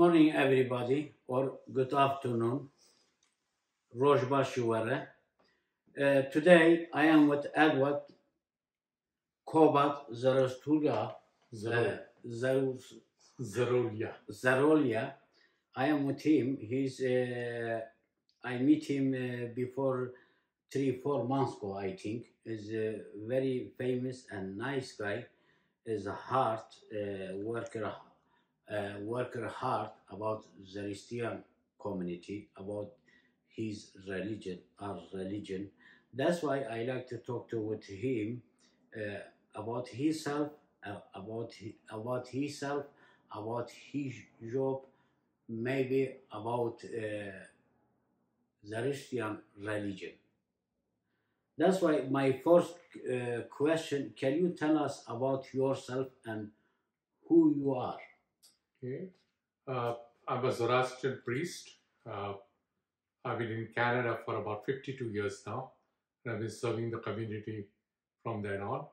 morning, everybody, or good afternoon. Rojba Shuwara. Today, I am with Ervad Kobad Zarolia. Zarolia. Zarolia. I am with him. I meet him before 3-4 months ago, I think. He's a very famous and nice guy. Is a hard worker hard about Zoroastrian community, about his religion, our religion. That's why I like to talk with him about himself, about himself, about his job, maybe about Zoroastrian religion. That's why my first question, can you tell us about yourself and who you are? Okay. I'm a Zoroastrian priest. I've been in Canada for about 52 years now, and I've been serving the community from then on.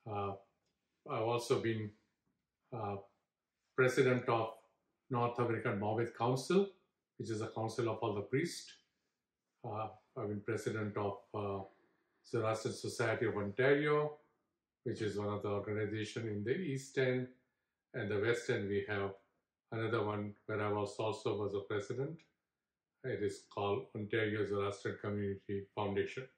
I've also been president of North American Mohammed Council, which is a council of all the priests. I've been president of Zoroastrian Society of Ontario, which is one of the organizations in the East End, and the West End we have another one where I also was a president. It is called Ontario Zoroastrian Community Foundation.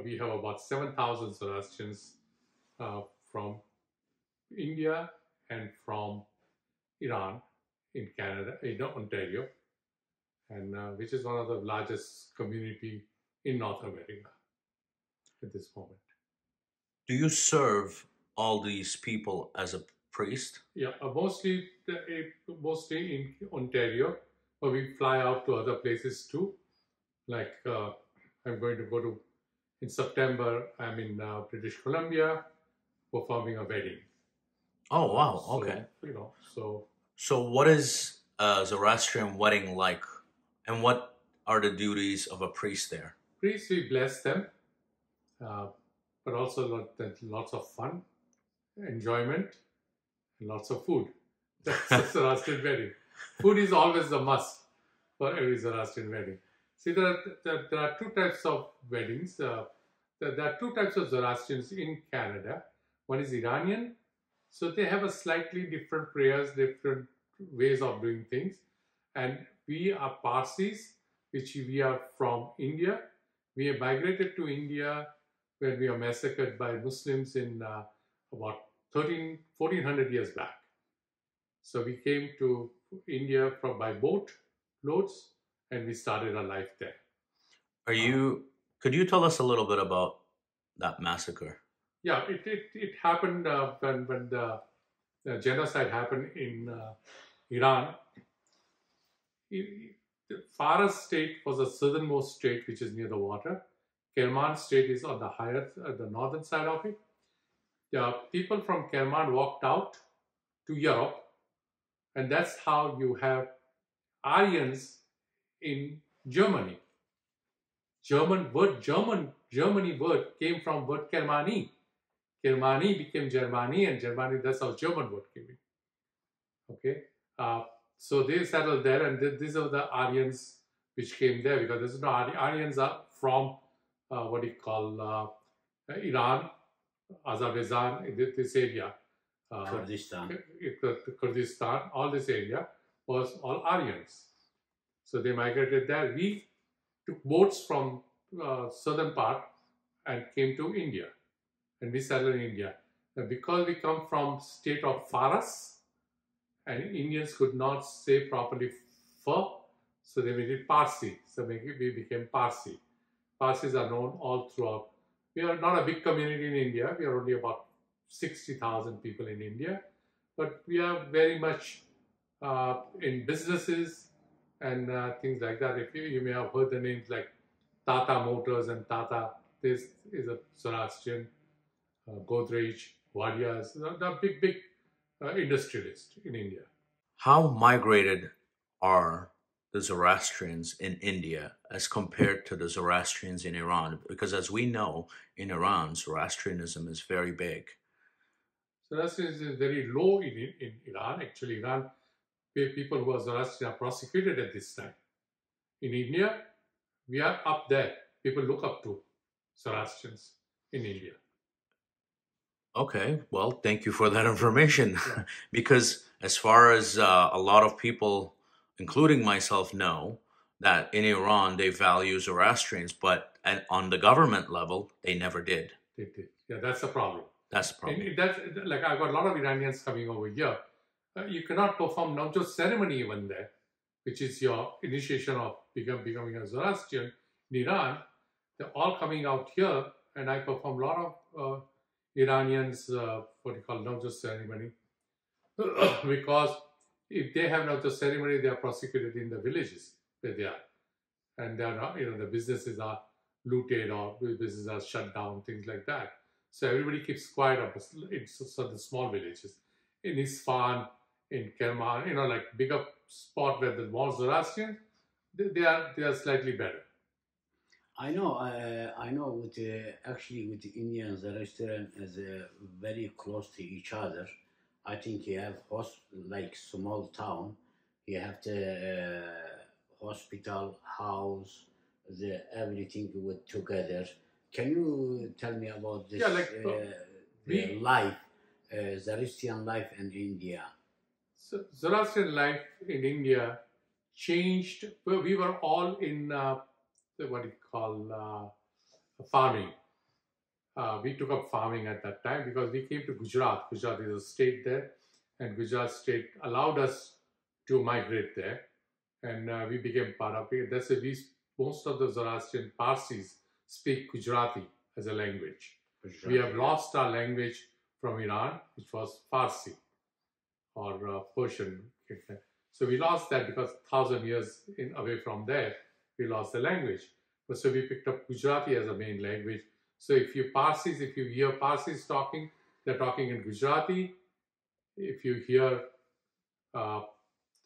We have about 7,000 Zoroastrians from India and from Iran in Canada, in Ontario, and which is one of the largest community in North America at this moment. Do you serve all these people as a priest? Yeah, mostly in Ontario, but we fly out to other places too. Like I'm going to go to, in September, I'm in British Columbia performing a wedding. Oh, wow, okay. So what is a Zoroastrian wedding like, and what are the duties of a priest there? Priests, we bless them, but also lots of fun, enjoyment, and lots of food. That's a Zoroastrian wedding. Food is always a must for every Zoroastrian wedding. See, there are two types of weddings. There are two types of Zoroastrians in Canada. One is Iranian. So they have a slightly different prayers, different ways of doing things. And we are Parsis, which we are from India. We have migrated to India when we were massacred by Muslims in about 1400 years back. So we came to India by boat loads, and we started our life there. Could you tell us a little bit about that massacre? Yeah, it happened when the genocide happened in Iran. The Faras state was the southernmost state, which is near the water. Kerman state is on the northern side of it. The people from Kerman walked out to Europe, and that's how you have Aryans in Germany. Germany word came from word Kermani. Kermani became Germani, and Germani, that's how German word came in. Okay, so they settled there, and these are the Aryans which came there, because there's no Aryans are from what you call Iran, Azerbaijan, this area. Kurdistan. Kurdistan, all this area was all Aryans. So they migrated there. We took boats from southern part and came to India, and we settled in India. And because we come from state of Faras, and Indians could not say properly fur, so they made it Parsi. So we became Parsi. Parsis are known all throughout. We are not a big community in India. We are only about 60,000 people in India, but we are very much in businesses and things like that. If you may have heard the names like Tata Motors and Tata. This is a Zoroastrian, Godrej, Wadias. They're big industrialists in India. How migrated are the Zoroastrians in India as compared to the Zoroastrians in Iran? Because as we know, in Iran, Zoroastrianism is very big. Zoroastrianism is very low in Iran. Actually, Iran, people who are Zoroastrian are prosecuted at this time. In India, we are up there. People look up to Zoroastrians in India. Okay, well, thank you for that information. Yeah. Because as far as a lot of people, including myself, know that in Iran they value Zoroastrians, but on the government level, they never did. They did. Yeah, that's the problem. That's the problem. And that's like I've got a lot of Iranians coming over here. You cannot perform Navjot ceremony even there, which is your initiation of becoming a Zoroastrian in Iran. They're all coming out here, and I perform a lot of Iranians, what you call Navjot ceremony, because if they have Navjot ceremony, they are prosecuted in the villages where they are, and they are not, the businesses are looted or businesses are shut down, things like that. So everybody keeps quiet in the small villages. In Isfahan, in Kerman, like bigger spot where the more Zoroastrian, they are slightly better. I know with actually with the Indian Zoroastrian is very close to each other. I think you have like small town, you have the hospital, house, everything with together. Can you tell me about this? Yeah, like the life, Zoroastrian life in India. So Zoroastrian life in India changed. Well, we were all in what you call farming. We took up farming at that time because we came to Gujarat. Gujarat is a state there, and Gujarat state allowed us to migrate there, and we became part of it. That's why most of the Zoroastrian Parsis speak Gujarati as a language. Gujarati. We have lost our language from Iran, which was Farsi or Persian. So we lost that because 1,000 years away from there, we lost the language. But so we picked up Gujarati as a main language. So if you hear Parsis talking, they're talking in Gujarati. If you hear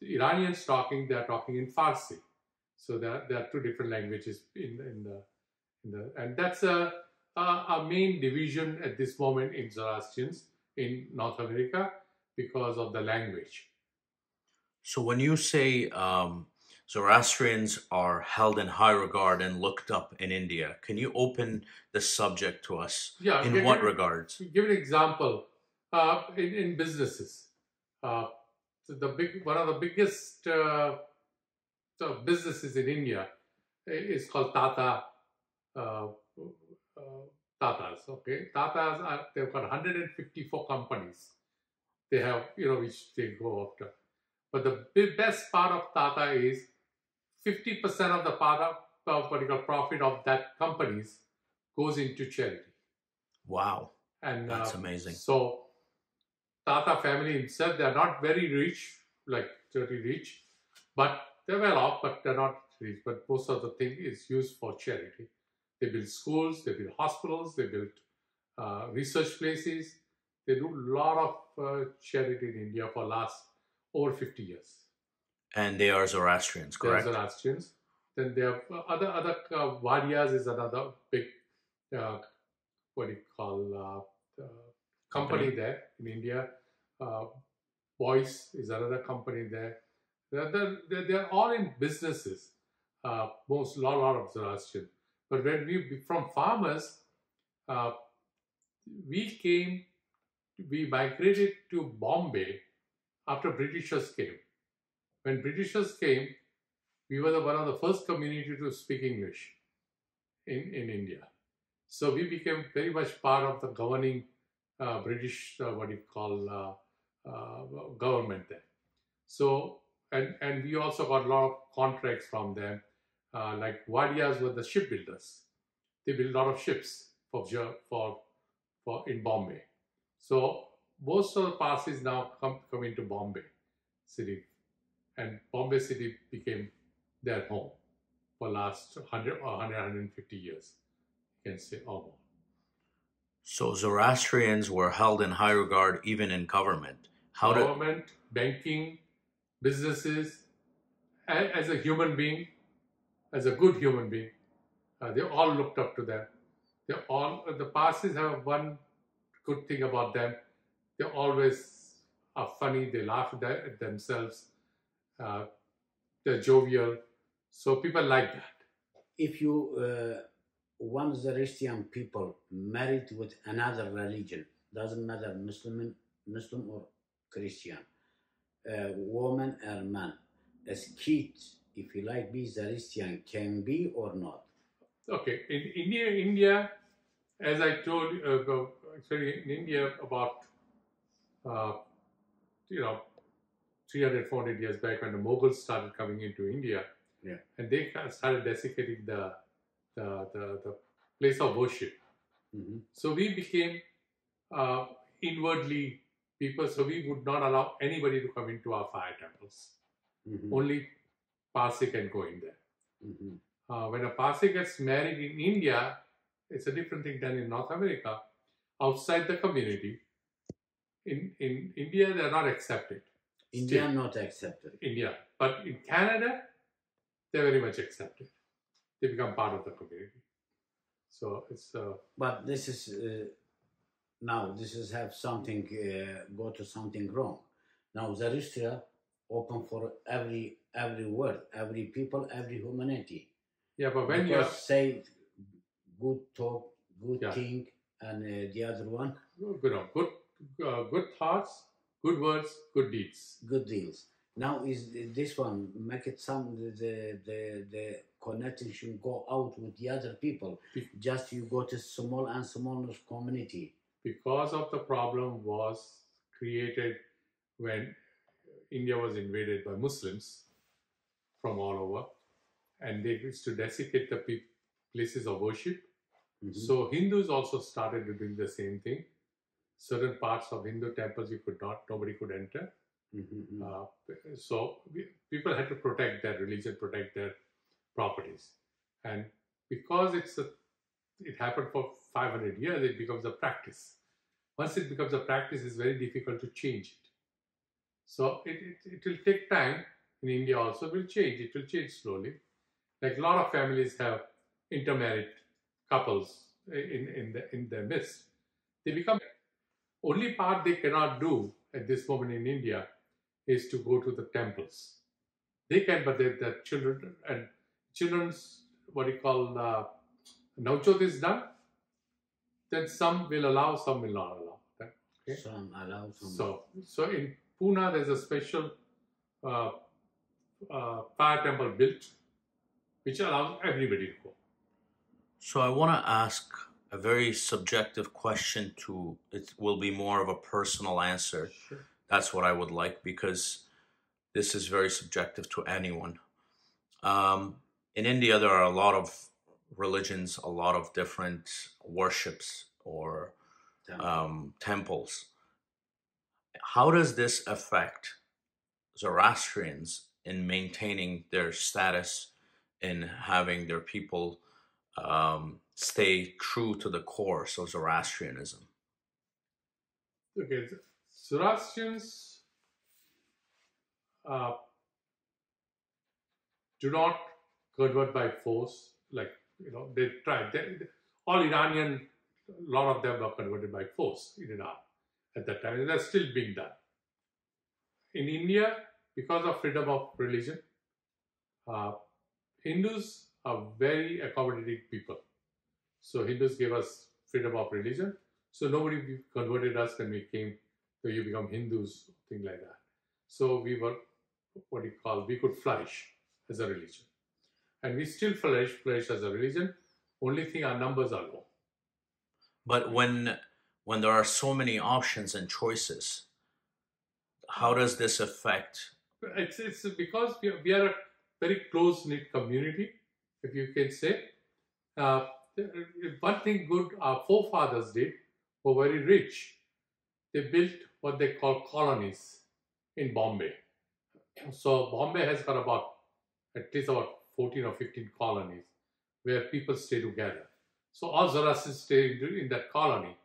Iranians talking, they're talking in Farsi. So there are two different languages and that's a main division at this moment in Zoroastrians in North America because of the language. So when you say Zoroastrians are held in high regard and looked up in India, can you open the subject to us? Yeah. In what regards? Give an example. In businesses, one of the biggest businesses in India is called Tata. Tatas. Okay, Tatas they've got 154 companies. They have which they go after. But the best part of Tata is 50% of the profit of that companies goes into charity. Wow. And that's amazing. So Tata family himself, they are not very rich, like very rich, but they're well off, but they're not rich. But most of the thing is used for charity. They build schools, they build hospitals, they build research places. They do a lot of charity in India for last over 50 years. And they are Zoroastrians, correct? They are Zoroastrians. Then there are other Vadiyas is another big, what do you call, company there in India. Boyce is another company there. They're all in businesses, lot of Zoroastrian. But when from farmers, we migrated to Bombay after Britishers came. When Britishers came, we were one of the first community to speak English in India. So we became very much part of the governing British, government there. So, and we also got a lot of contracts from them. Like Wadiyas were the shipbuilders. They built a lot of ships for in Bombay. So most of the Parsis now come into Bombay city, and Bombay city became their home for last 100 or 150 years, you can say, or more. So Zoroastrians were held in high regard even in government. Government, banking, businesses, as a human being, as a good human being, they all looked up to them. The Parsis have one good thing about them. they always are funny. They laugh at themselves. They're jovial. So people like that. If you one Zoroastrian people married with another religion, doesn't matter Muslim or Christian, woman or man, as kids, if you like be Zoroastrian, can be or not. Okay, in India, as I told you, actually in India about 300, 400 years back when the Mughals started coming into India, Yeah. and they started desecrating the place of worship. Mm-hmm. So we became inwardly people, so we would not allow anybody to come into our fire temples. Mm-hmm. Only Parsi can go in there. Mm-hmm. When a Parsi gets married in India, it's a different thing than in North America. Outside the community, in India, they're not accepted. India not accepted. India. But in Canada, they're very much accepted. They become part of the community. So it's... But this is... now, this is have something... go to something wrong. Now, Zoroastrian open for every word, every people, every humanity. Yeah, but when because you say good talk, good Yeah. thing, and the other one, good thoughts, good words, good deeds. good deals. Now is this one make it some the connection go out with the other people. Just you go to small and small community. Because of the problem was created when India was invaded by Muslims from all over, and they used to desecrate the places of worship. Mhm. So Hindus also started doing the same thing. Certain parts of Hindu temples nobody could enter. Mhm. So people had to protect their religion, protect their properties, and because it happened for 500 years, it becomes a practice. Once it becomes a practice, it's very difficult to change it. So it will take time. In India also, it will change. It will change slowly. Like a lot of families have intermarried couples in their midst. They become only part they cannot do at this moment in India is to go to the temples. They can, but the children's what you call Nauchot is done. Then some will allow, some will not allow. Okay? Some allow, some So in Pune there's a special fire temple built, which allows everybody to go. So I want to ask a very subjective question it will be more of a personal answer. Sure. That's what I would like, because this is very subjective to anyone. In India, there are a lot of religions, a lot of different worships or temples. How does this affect Zoroastrians in maintaining their status, in having their people stay true to the course of Zoroastrianism? Okay, Zoroastrians do not convert by force. Like, they tried. All Iranian, a lot of them were converted by force in Iran at that time, and that's still being done. In India, because of freedom of religion, Hindus are very accommodating people. So Hindus gave us freedom of religion. So nobody converted us when we came. So you become Hindus, thing like that. So we were we could flourish as a religion, and we still flourish as a religion. Only thing, our numbers are low. But when there are so many options and choices, how does this affect? It's because we are a very close-knit community, if you can say. One thing good our forefathers did, were very rich. They built what they call colonies in Bombay. So Bombay has got at least about 14 or 15 colonies where people stay together. So all Zoroastrians stay in that colony.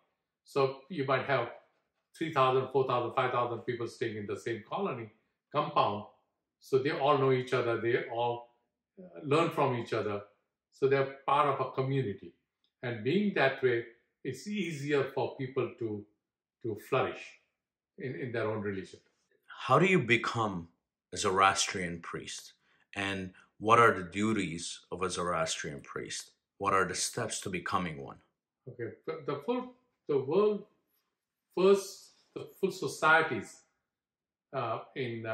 So you might have 3,000, 4,000, 5,000 people staying in the same colony compound. So they all know each other. They all learn from each other. So they're part of a community. And being that way, it's easier for people to flourish. in their own religion. How do you become a Zoroastrian priest? And what are the duties of a Zoroastrian priest? What are the steps to becoming one? Okay, the world first, the full societies in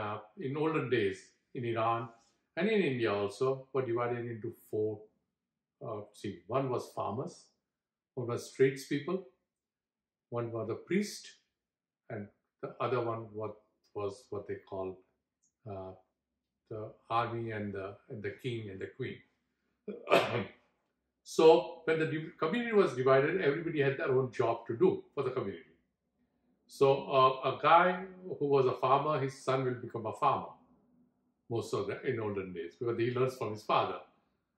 olden days in Iran and in India also were divided into four. One was farmers, one was tradespeople, one was the priest, and the other one was what they called uh, the army and the king and the queen. So when the community was divided, everybody had their own job to do for the community. So a guy who was a farmer, his son will become a farmer most of the in olden days because he learns from his father.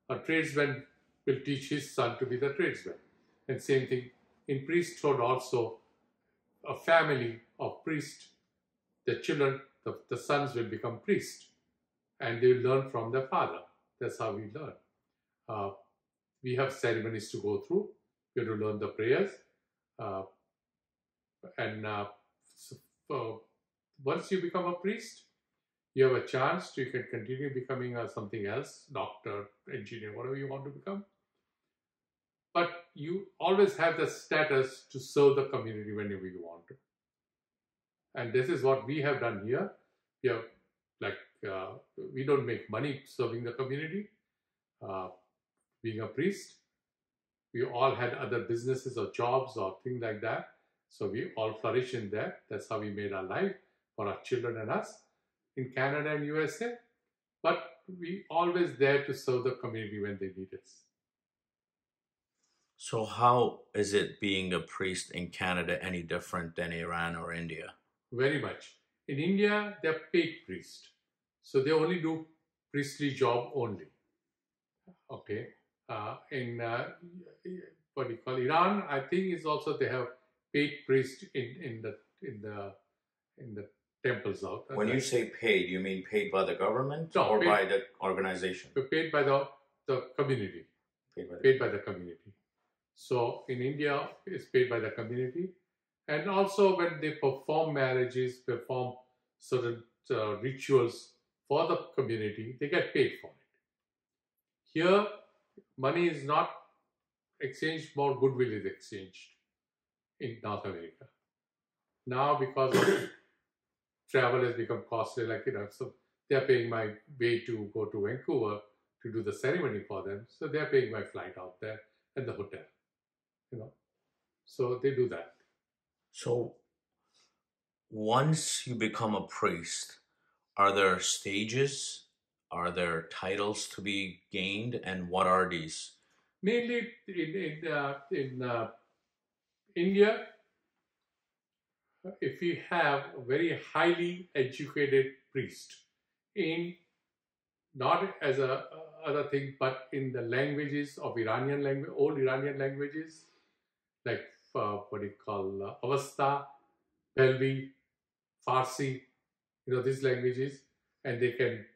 A tradesman will teach his son to be the tradesman. And same thing in priesthood also, a family of priests, the children, the sons will become priests and they will learn from their father. That's how we learn. We have ceremonies to go through. We have to learn the prayers. Once you become a priest, you have a chance you can continue becoming something else, doctor, engineer, whatever you want to become. But you always have the status to serve the community whenever you want to. And this is what we have done here. We have, we don't make money serving the community. Being a priest, we all had other businesses or jobs or things like that. So we all flourish in that. That's how we made our life for our children and us in Canada and USA. But we always there to serve the community when they need us. So how is it being a priest in Canada any different than Iran or India? Very much. In India, they're paid priests. So they only do priestly job only. Okay. In what you call Iran, I think is also they have paid priests in the temples out. When you say paid, you mean paid by the government or by the organization? Paid by the community. Paid by the community. So in India, it's paid by the community. And also when they perform marriages, perform certain rituals for the community, they get paid for it. Here, money is not exchanged, more goodwill is exchanged in North America. Now, because of travel has become costly, so they're paying my way to go to Vancouver to do the ceremony for them. So they're paying my flight out there and the hotel, So they do that. So once you become a priest, are there stages? Are there titles to be gained? And what are these? Mainly in India, if you have a very highly educated priest not as a other thing, but in the languages of Iranian language, old Iranian languages, like what you call Avesta, Pelvi, Farsi, these languages, and they can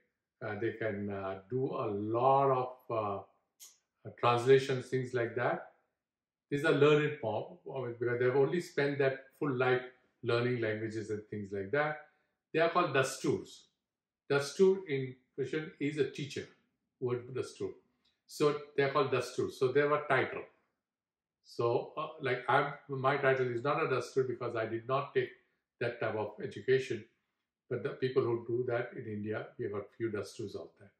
do a lot of translations, things like that. These are learned form because they've only spent that full life learning languages and things like that. They are called dasturs. Dastur in Persian is a teacher, word dastur. So they are called dasturs. So they have a title. So my title is not a dastur because I did not take that type of education. But the people who do that in India, we have a few dasturs out there.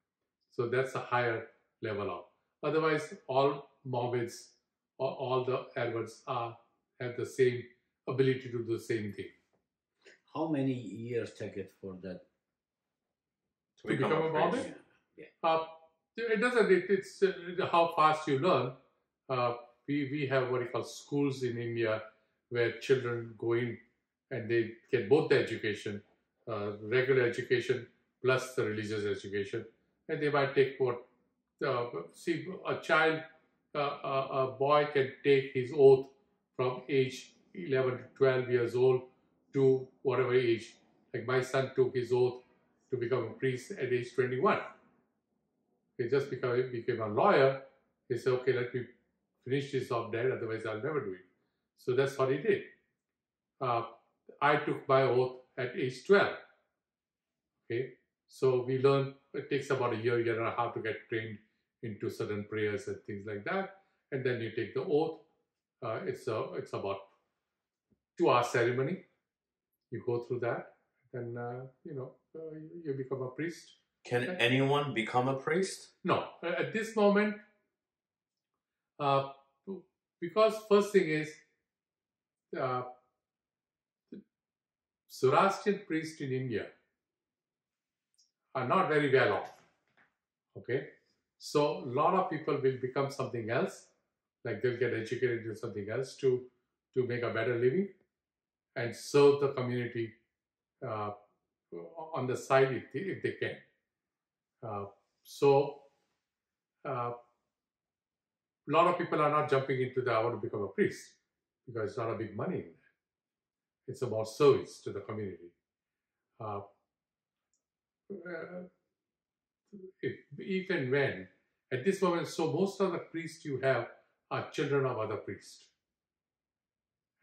So that's a higher level of. Otherwise, all Mohammeds or all the Erwads have the same ability to do the same thing. How many years take it for that? To become a Mohammed? Yeah. It doesn't. It's how fast you learn. We have what we call schools in India where children go in and they get both the education, regular education plus the religious education, and they might take a boy can take his oath from age 11 to 12 years old to whatever age. Like my son took his oath to become a priest at age 21. He just became a lawyer. He said, okay, let me finish this off there, otherwise I'll never do it. So that's what he did. I took my oath at age 12. Okay, so we learn, it takes about a year and a half to get trained into certain prayers and things like that. And then you take the oath. It's about 2 hour ceremony. You go through that, then you become a priest. Can anyone become a priest? No, at this moment, because first thing is, Zoroastrian priests in India are not very well off. Okay, so a lot of people will become something else, like they'll get educated into something else to make a better living and serve the community on the side if they can. A lot of people are not jumping into I want to become a priest, because it's not a big money in that. It's about service to the community. Even when, at this moment, so most of the priests you have are children of other priests.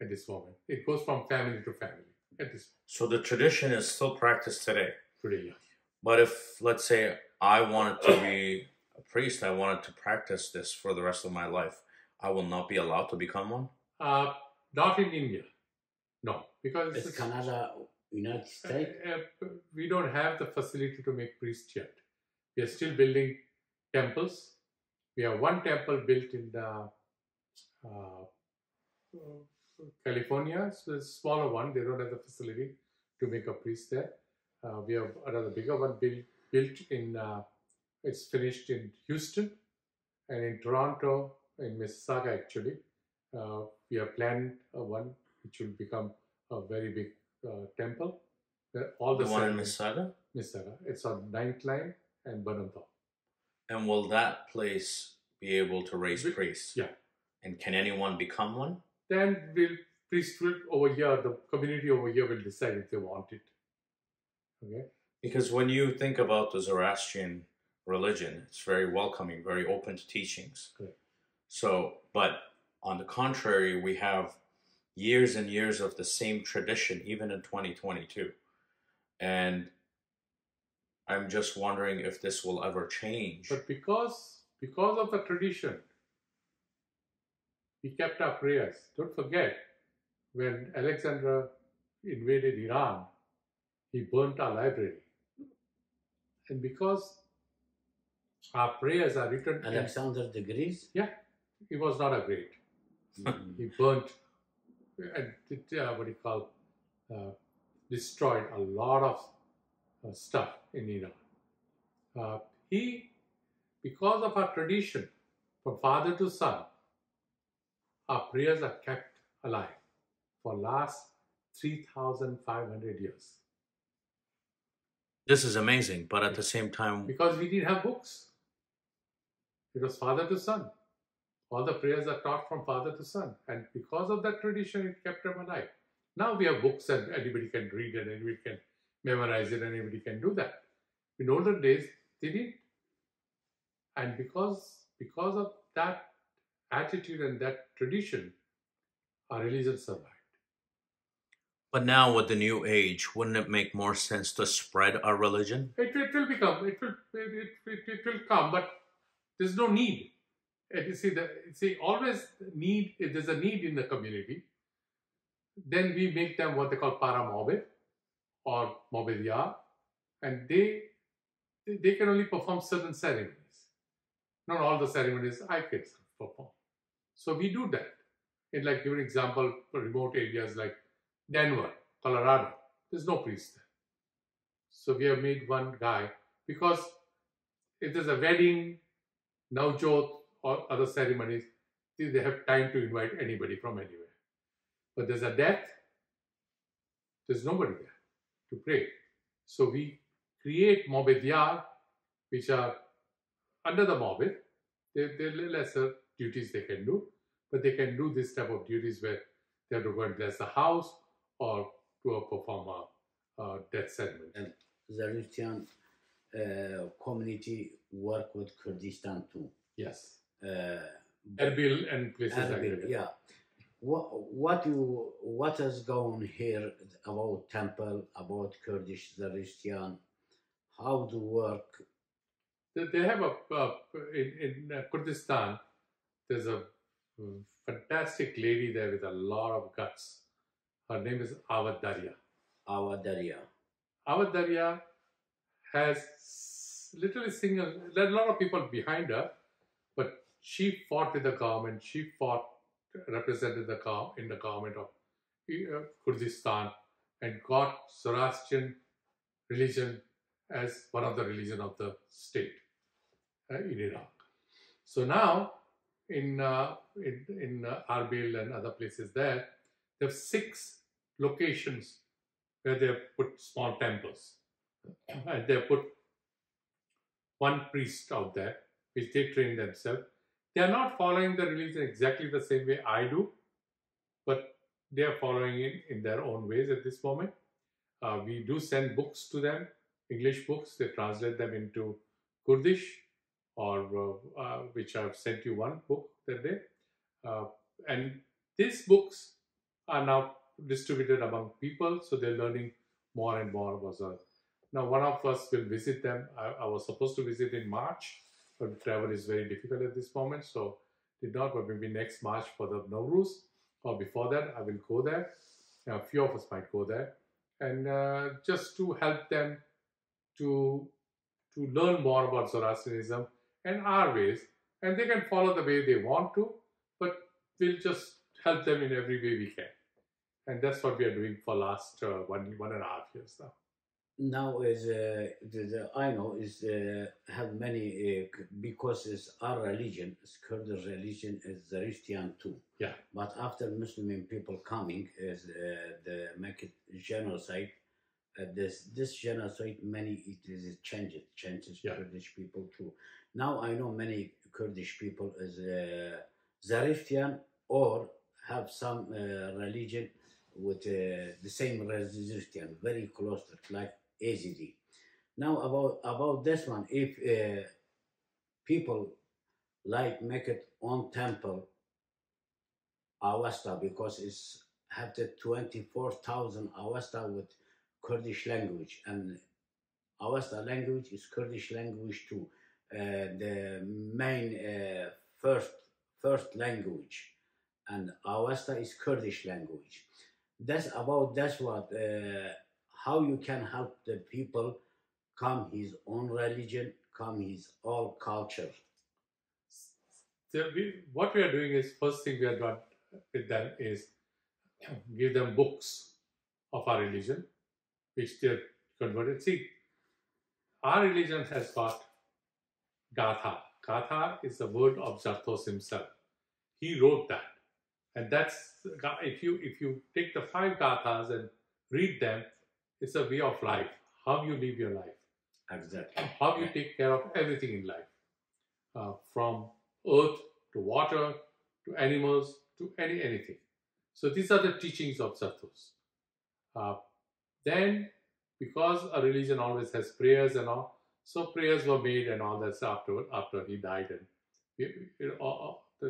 At this moment, it goes from family to family. At this moment. So the tradition is still practiced today. Pretty young. But if, let's say, I wanted to be a priest, I wanted to practice this for the rest of my life, I will not be allowed to become one? Not in India. No, because it's Canada, United States. We don't have the facility to make priests yet. We are still building temples. We have one temple built in California. So it's a smaller one. They don't have the facility to make a priest there. We have another bigger one built in, it's finished in Houston, and in Toronto, in Mississauga actually. We have planned one which will become a very big temple. All the one in Mississauga? Mississauga. It's on 9th Line and Burnham-Thorpe. And will that place be able to raise priests? Yeah. And can anyone become one? Then priesthood over here, the community over here will decide if they want it. Okay. Because when you think about the Zoroastrian religion, it's very welcoming, very open to teachings. Correct. So, but on the contrary, we have years and years of the same tradition, even in 2022. And I'm just wondering if this will ever change. But because of the tradition, we kept our prayers. Don't forget, when Alexander invaded Iran, he burnt our library. And because our prayers are written... Alexander the Great? Yeah, he was not a great. He burnt and destroyed a lot of stuff in Iran. Because of our tradition, from father to son, our prayers are kept alive for last 3,500 years. This is amazing, but at the same time... Because we didn't have books. It was father to son. All the prayers are taught from father to son. And because of that tradition, it kept them alive. Now we have books and anybody can read and anybody can memorize it and anybody can do that. In older days, they didn't. And because of that attitude and that tradition, our religion survived. But now with the new age, wouldn't it make more sense to spread our religion? It will come, but there's no need. And you see, always need, if there's a need in the community, then we make them what they call para-mobid or mobidia, and they can only perform certain ceremonies. Not all the ceremonies I can perform. So we do that. In like, give an example, for remote areas like Denver, Colorado, there's no priest there. So we have made one guy, because if there's a wedding, Navjot, or other ceremonies, they have time to invite anybody from anywhere. But there's a death, there's nobody there to pray. So we create Mobidyar, which are under the Mobid. They're lesser duties they can do, but they can do this type of duties where they have to go and bless the house or to perform a death ceremony. And the Zoroastrian community work with Kurdistan too. Yes. Erbil and places like that. Yeah. what is going here about temple, about Kurdish Zoroastrian, how to work? They have in Kurdistan. There's a fantastic lady there with a lot of guts. Her name is Avad Darya. Our Daria. Avad Darya has literally single. There are a lot of people behind her, but she fought with the government. She fought, represented in the government of Kurdistan, and got Zoroastrian religion as one of the religion of the state in Iraq. So now in Arbil and other places there, they have 6 locations where they have put small temples, and they have put one priest out there, which they train themselves. They are not following the religion exactly the same way I do, but they are following it in their own ways at this moment. We do send books to them, English books. They translate them into Kurdish, or which I've sent you one book that day. And these books are now distributed among people, so they're learning more and more about Zoroastrianism. Now, one of us will visit them. I was supposed to visit in March, but travel is very difficult at this moment, so did not. But maybe next March for the Nowruz, or before that, I will go there. A few of us might go there, and just to help them to learn more about Zoroastrianism and our ways, and they can follow the way they want to, but we'll just help them in every way we can. And that's what we are doing for last 1.5 years now. Now is I know is have many because it's our religion, it's Kurdish religion, is Zoroastrian too. Yeah. But after Muslim people coming, is the make it genocide. This genocide many it is changes Yeah. Kurdish people too. Now I know many Kurdish people is Zoroastrian or have some religion with the same religion, very close to like AZD. Now about this one, if people like make it on temple Avesta because it's have the 24,000 Avesta with Kurdish language, and Avesta language is Kurdish language too. The main first language, and Avesta is Kurdish language. That's what how you can help the people come his own religion, come his own culture. So what we are doing is, first thing we are done with them is give them books of our religion, which they're converted. See, our religion has got Gatha. Gatha is the word of Zarthos himself. He wrote that. And that's, if you take the 5 Gathas and read them, it's a way of life, how you live your life. Exactly. How you take care of everything in life, from earth to water to animals to anything. So these are the teachings of Zarthos. Then, because a religion always has prayers and all, so prayers were made and all that after he died, and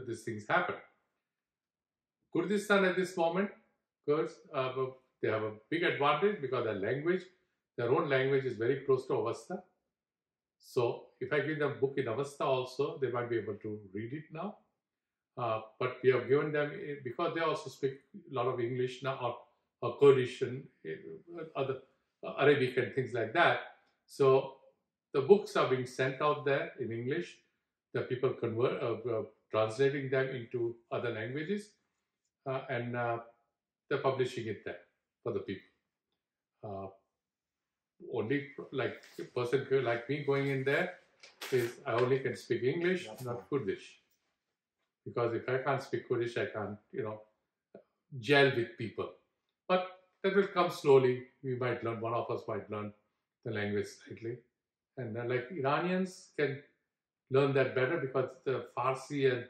these things happened. Kurdistan at this moment, Kurds, they have a big advantage because their own language is very close to Avesta. So if I give them a book in Avesta also, they might be able to read it now. But we have given them, because they also speak a lot of English now, or Kurdish and other Arabic and things like that. So the books are being sent out there in English. The people translating them into other languages, and they're publishing it there for the people. Only like a person like me going in there is I only can speak English, not Kurdish. Because if I can't speak Kurdish, I can't, gel with people. But that will come slowly. We might learn, one of us might learn the language slightly. And like Iranians can learn that better because the Farsi and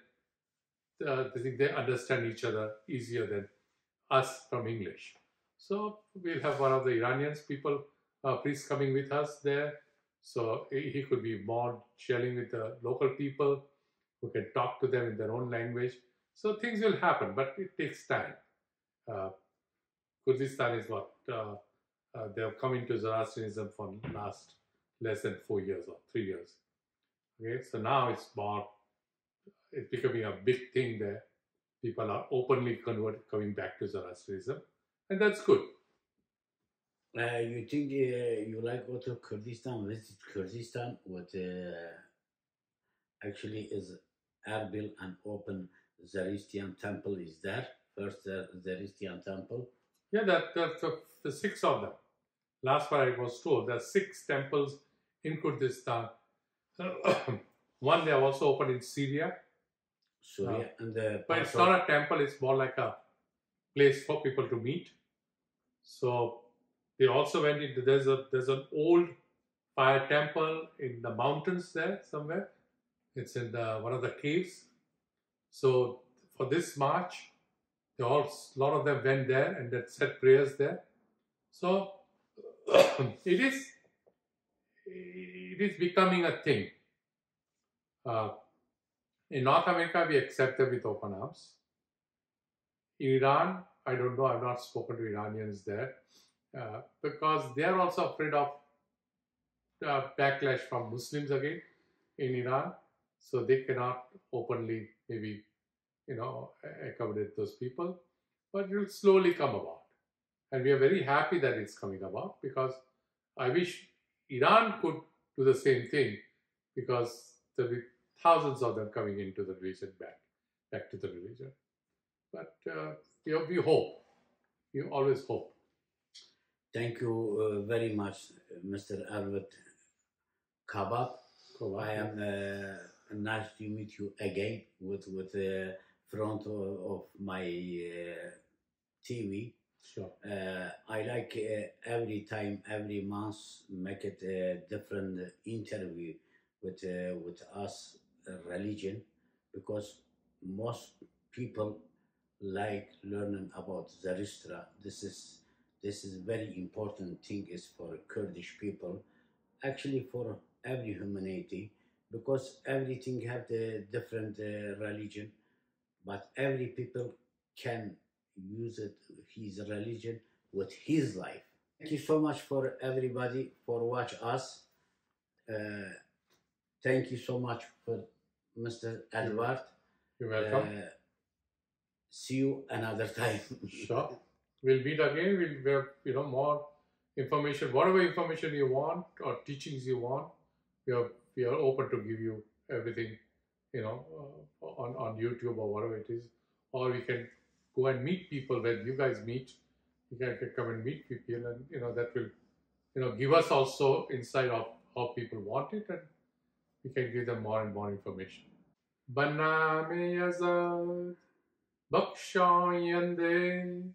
they understand each other easier than us from English. So we'll have one of the Iranians priest coming with us there. So he could be more gelling with the local people who can talk to them in their own language. So things will happen, but it takes time. Kurdistan is what they have come into Zoroastrianism for last less than 4 years or 3 years. Okay, so now it's becoming a big thing there. People are openly coming back to Zoroastrianism, and that's good. You think you like go to Kurdistan, visit Kurdistan, what actually is Erbil and open Zoroastrian temple is there, first Zoroastrian temple. Yeah, that's the 6 of them. Last part I was told there are 6 temples in Kurdistan. One they have also opened in Syria. And but it's not a temple, it's more like a place for people to meet. So they also went into, there's an old fire temple in the mountains there somewhere. It's in one of the caves. So for this march, a lot of them went there and they said prayers there. So it is becoming a thing. In North America, we accept them with open arms. Iran, I don't know, I've not spoken to Iranians there because they are also afraid of backlash from Muslims again in Iran. So they cannot openly maybe, accommodate those people. But it will slowly come about. And we are very happy that it's coming about because I wish Iran could do the same thing because there will be thousands of them coming into the region, back to the religion. But we hope. We always hope. Thank you very much, Mr. Ervad Kobad. I am nice to meet you again with the front of my TV. Sure. I like every time, every month, make it a different interview with us religion, because most people like learning about Zoroastrian. This is very important thing is for Kurdish people, actually for every humanity, because everything have the different religion, but every people can use it, his religion with his life. Thank you so much for everybody for watch us. Thank you so much for Mr. Ervad. You're welcome. See you another time. Sure. We'll meet again. We'll have more information, whatever information you want or teachings you want. We are open to give you everything, on YouTube or whatever it is. Or we can go and meet people when you guys meet. You can come and meet people, and that will, give us also insight of how people want it, and we can give them more and more information. Baname yazad, bakshayande,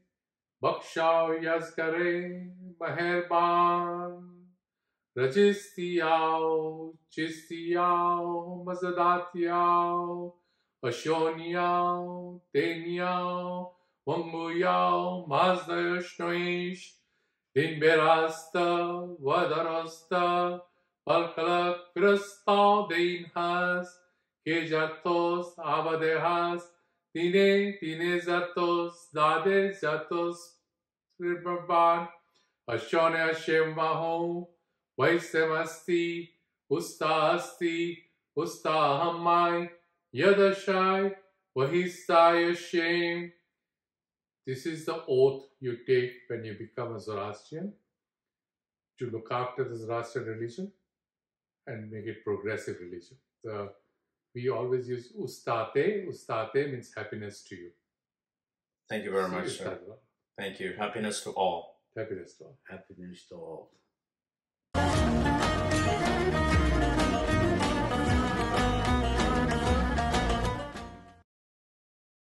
bakshayazkare, meherban, rajistiyao, chistiyao, mazadatiao, ashoniao, teniao, wanguyao, mazdayashnoish, din berasta, vadarasta, palkalak pirasta, din has, kejatos, abadehas, dine zatos, dade zatos, tribaban, ashone Hashem vaho, vaisemasti, ustasti, ustahamai, yadashai, vahistai Hashem. This is the oath you take when you become a Zoroastrian, to look after the Zoroastrian religion and make it progressive religion. We always use ustate. Ustate means happiness to you. Thank you very much, sir. Thank you. Happiness to all. Happiness to all. Happiness to all.